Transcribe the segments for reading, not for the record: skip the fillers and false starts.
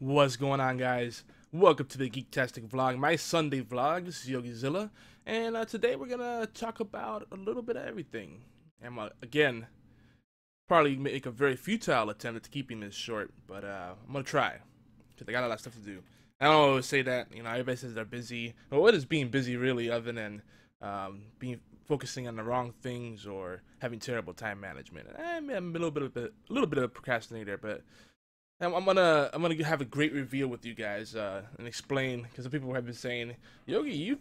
What's going on, guys? Welcome to the Geektastic vlog, my Sunday vlog. This is YogiZilla, and today we're gonna talk about a little bit of everything. And again, probably make a very futile attempt at keeping this short, but I'm gonna try because I got a lot of stuff to do. I don't always say that, everybody says they're busy. Well, what is being busy really, other than being focusing on the wrong things or having terrible time management? I'm a little bit of a procrastinator, but I'm gonna have a great reveal with you guys and explain, because some people have been saying, Yogi, you've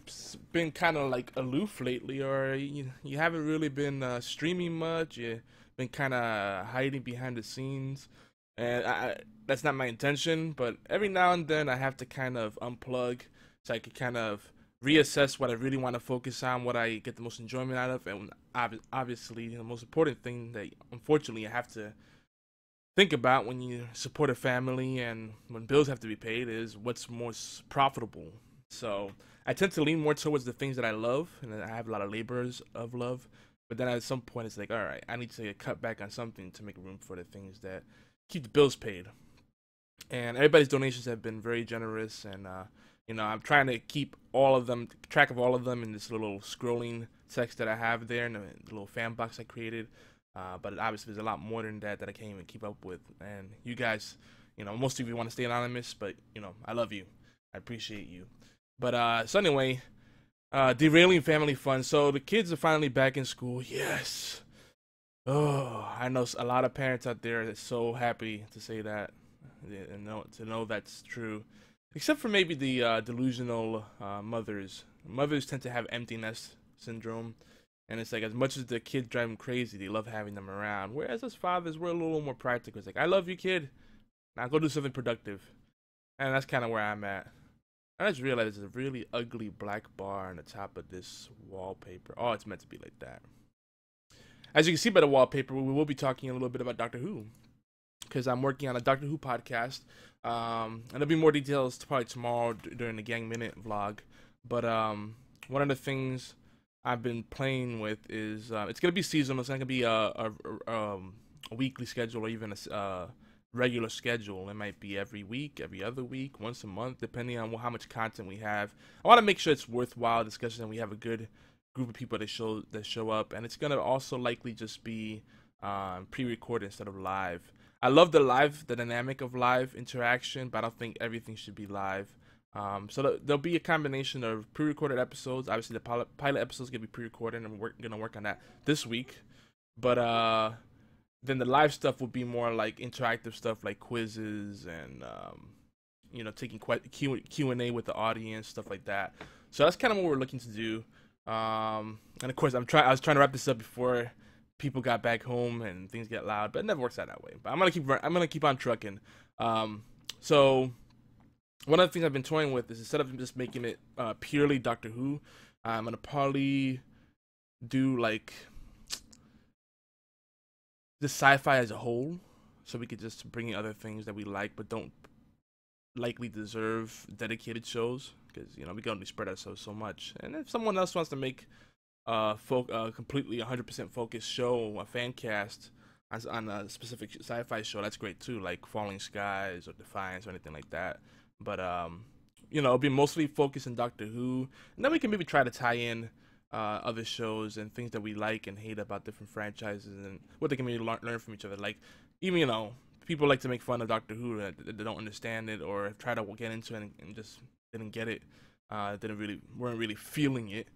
been kind of like aloof lately, or you haven't really been streaming much. You've been kind of hiding behind the scenes, and that's not my intention. But every now and then I have to kind of unplug so I can kind of reassess what I really want to focus on, what I get the most enjoyment out of, and obviously the most important thing that unfortunately I have to think about when you support a family and when bills have to be paid is what's most profitable. So I tend to lean more towards the things that I love, and I have a lot of labors of love. But then at some point, it's like, all right, I need to cut back on something to make room for the things that keep the bills paid. And everybody's donations have been very generous, and I'm trying to keep all of them, track of all of them in this little scrolling text that I have there, in the little fan box I created. But obviously there's a lot more than that I can't even keep up with. And you guys, most of you want to stay anonymous, but, I love you. I appreciate you. But, so anyway, derailing family fun. So the kids are finally back in school. Yes. Oh, I know a lot of parents out there that's so happy to say that and to know that's true. Except for maybe the delusional mothers. Mothers tend to have empty nest syndrome. And it's like, as much as the kids drive them crazy, they love having them around. Whereas as fathers, we're a little more practical. It's like, I love you, kid. Now go do something productive. And that's kind of where I'm at. I just realized there's a really ugly black bar on the top of this wallpaper. Oh, it's meant to be like that. As you can see by the wallpaper, we will be talking a little bit about Doctor Who, because I'm working on a Doctor Who podcast. And there'll be more details probably tomorrow during the Gang Minute vlog. But one of the things I've been playing with is it's gonna be seasonal. It's not gonna be a weekly schedule or even a regular schedule. It might be every week, every other week, once a month, depending on how much content we have. I want to make sure it's worthwhile discussion and we have a good group of people that show up. And it's gonna also likely just be pre-recorded instead of live. I love the dynamic of live interaction, but I don't think everything should be live. So there'll be a combination of pre-recorded episodes. Obviously, the pilot episodes gonna be pre-recorded, and we're gonna work on that this week. But then the live stuff will be more like interactive stuff, like quizzes and taking Q&A with the audience, stuff like that. So that's kind of what we're looking to do. And of course, I was trying to wrap this up before people got back home and things get loud, but it never works out that way. But I'm gonna keep on trucking. So one of the things I've been toying with is, instead of just making it purely Doctor Who, I'm gonna probably do like the sci-fi as a whole, so we could just bring in other things that we like but don't likely deserve dedicated shows, because we can only spread ourselves so much. And if someone else wants to make completely 100% focused show, a fan cast on a specific sci-fi show, that's great too, like Falling Skies or Defiance or anything like that. But it'll be mostly focused on Doctor Who, and then we can maybe try to tie in other shows and things that we like and hate about different franchises, and what they can maybe learn from each other. Like, even people like to make fun of Doctor Who that they don't understand it, or try to get into it and just didn't get it, weren't really feeling it.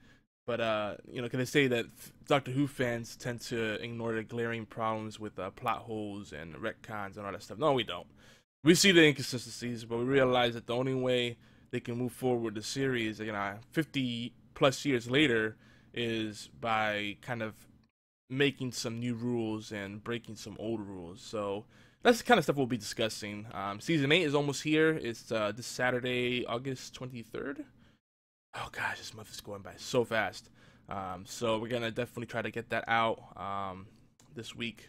But can they say that Doctor Who fans tend to ignore the glaring problems with plot holes and retcons and all that stuff? No, we don't. We see the inconsistencies, but we realize that the only way they can move forward the series, 50 plus years later, is by kind of making some new rules and breaking some old rules. So that's the kind of stuff we'll be discussing. Season 8 is almost here. It's this Saturday, August 23rd. Oh gosh, this month is going by so fast. So we're gonna definitely try to get that out this week.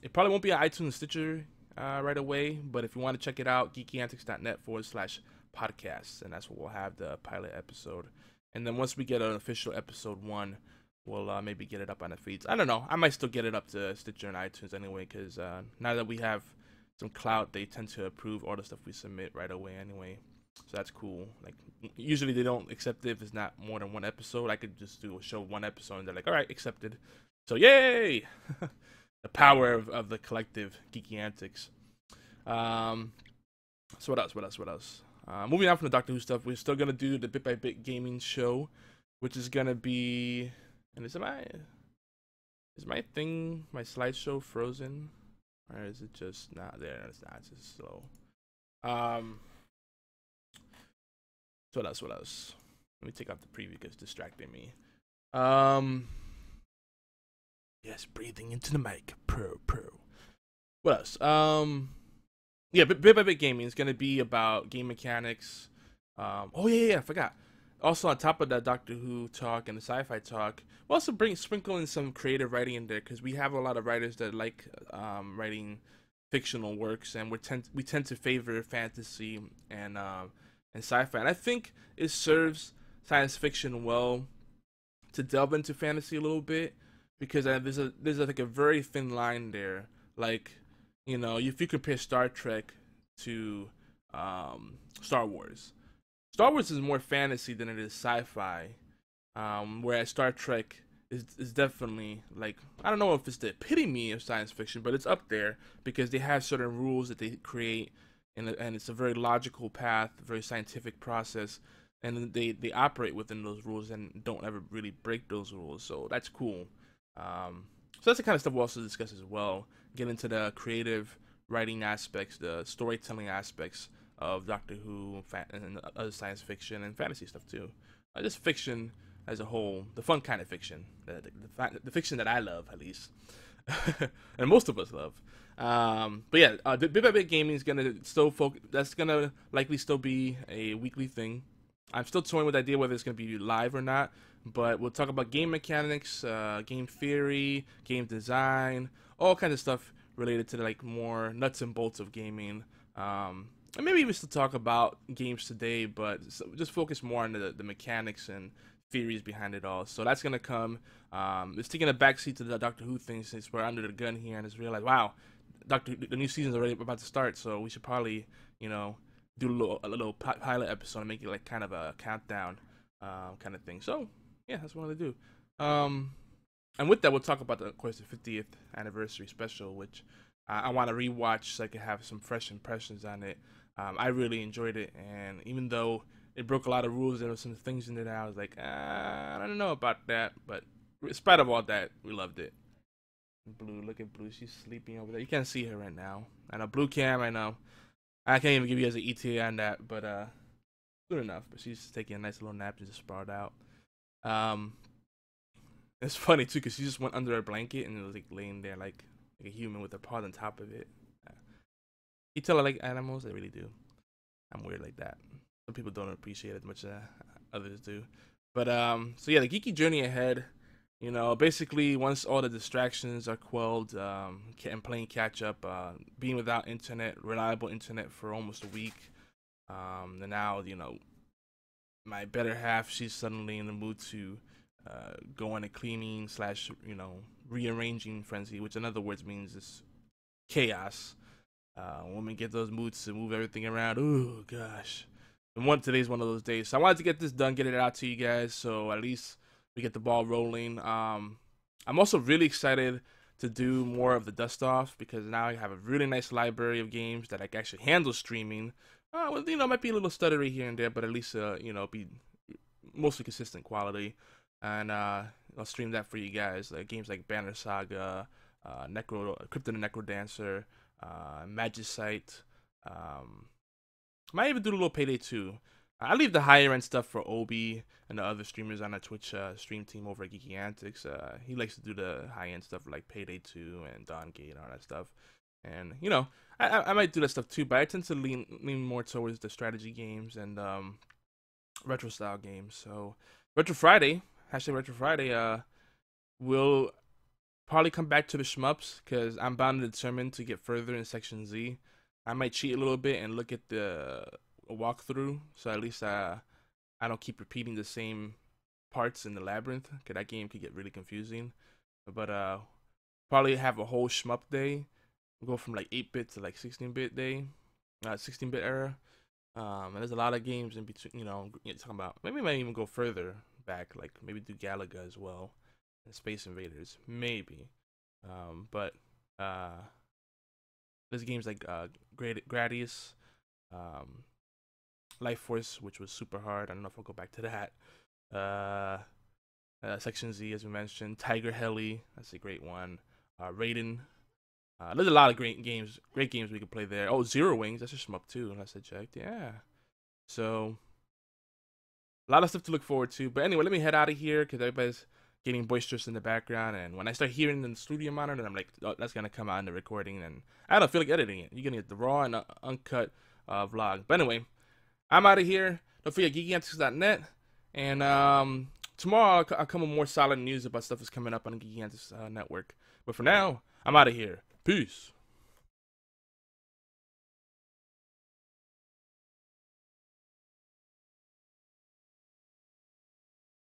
It probably won't be on iTunes and Stitcher right away, but if you want to check it out, geekyantics.net/podcasts, and that's what we'll have, the pilot episode. And then once we get an official episode 1, we'll maybe get it up on the feeds. I don't know, I might still get it up to Stitcher and iTunes anyway, because now that we have some clout, they tend to approve all the stuff we submit right away anyway. So that's cool. Like usually they don't accept it if it's not more than one episode. I could just do a show 1 episode and they're like, all right, accepted. So yay! The power of the collective geeky antics. So what else? Moving on from the Doctor Who stuff, we're still gonna do the Bit by Bit gaming show, which is gonna be. And is my slideshow frozen, or is it just not there? It's not. It's just slow. So what else? Let me take off the preview because it's distracting me. Yes, breathing into the mic. Pro. What else? Yeah, Bit by Bit Gaming is gonna be about game mechanics. Oh yeah, I forgot. Also, on top of that Doctor Who talk and the sci-fi talk, we'll also sprinkle in some creative writing in there because we have a lot of writers that like writing fictional works, and we tend to favor fantasy and sci-fi. And I think it serves science fiction well to delve into fantasy a little bit because there's like a very thin line there. Like, you know, if you compare Star Trek to Star Wars. Star Wars is more fantasy than it is sci-fi, whereas Star Trek is definitely, like, I don't know if it's the epitome of science fiction, but it's up there because they have certain rules that they create, and it's a very logical path, a very scientific process, and they operate within those rules and don't ever really break those rules, so that's cool. So that's the kind of stuff we'll also discuss as well, get into the creative writing aspects, the storytelling aspects of Doctor Who and other science fiction and fantasy stuff too. Just fiction as a whole, the fun kind of fiction, the fiction that I love at least, and most of us love. But yeah, the Bit by Bit Gaming is gonna still focus. That's gonna likely still be a weekly thing. I'm still toying with the idea whether it's gonna be live or not. But we'll talk about game mechanics, game theory, game design, all kinds of stuff related to the, like, more nuts and bolts of gaming. And maybe we still talk about games today, but just focus more on the mechanics and theories behind it all. So that's gonna come. It's taking a backseat to the Doctor Who thing since we're under the gun here and just realize, wow, the new season's already about to start, so we should probably, you know, do a little pilot episode and make it like kind of a countdown kind of thing. So yeah, that's what I'm gonna do. And with that, we'll talk about, of course, the 50th anniversary special, which I want to rewatch so I can have some fresh impressions on it. I really enjoyed it, and even though it broke a lot of rules, there were some things in it that I was like, I don't know about that. But in spite of all that, we loved it. Blue, look at Blue. She's sleeping over there. You can't see her right now. I know, Blue Cam, I know. I can't even give you guys an ETA on that, but good enough. But she's taking a nice little nap and just sprawled out. It's funny too because she just went under a blanket and was like laying there like a human with her paws on top of it. You tell I like animals, I really do. I'm weird like that. Some people don't appreciate it as much as others do. But so yeah, the geeky journey ahead. You know, basically once all the distractions are quelled, and playing catch up, being without internet, reliable internet for almost a week. And now, you know, my better half, she's suddenly in the mood to go on a cleaning / you know, rearranging frenzy, which in other words means it's chaos. Women get those moods to move everything around. Oh gosh. And today's one of those days. So I wanted to get this done, get it out to you guys, so at least we get the ball rolling. I'm also really excited to do more of the dust off because now I have a really nice library of games that I can actually handle streaming. Well, you know, it might be a little stuttery here and there, but at least you know, be mostly consistent quality. And I'll stream that for you guys. Games like Banner Saga, Crypt of the Necrodancer, Magicite. Might even do a little Payday 2. I leave the higher end stuff for Obi and the other streamers on the Twitch stream team over at Geeky Antics. He likes to do the high end stuff like Payday 2 and Dawn Gate and all that stuff. And you know, I might do that stuff too, but I tend to lean more towards the strategy games and retro style games. So Retro Friday, #Retro Friday, will probably come back to the shmups because I'm bound and determined to get further in Section Z. I might cheat a little bit and look at the walkthrough, so at least I don't keep repeating the same parts in the labyrinth, because that game could get really confusing. But probably have a whole shmup day go from like 8-bit to like 16-bit 16-bit era. And there's a lot of games in between. Talking about maybe we might even go further back, like maybe do Galaga as well, and Space Invaders, maybe. But there's games like Gradius, Life Force, which was super hard. I don't know if I'll go back to that. Section Z, as we mentioned, Tiger Heli, that's a great one. Raiden. There's a lot of great games we could play there. Oh, Zero Wings, that's just shmup too, unless I checked. Yeah. So, a lot of stuff to look forward to. But anyway, let me head out of here because everybody's getting boisterous in the background. And when I start hearing the studio monitor, I'm like, oh, that's going to come out in the recording. And I don't feel like editing it. You're going to get the raw and uncut vlog. But anyway, I'm out of here. Don't forget GeekyAnt.net. And tomorrow I'll come with more solid news about stuff that's coming up on the GeekyAnt network. But for now, I'm out of here. Peace.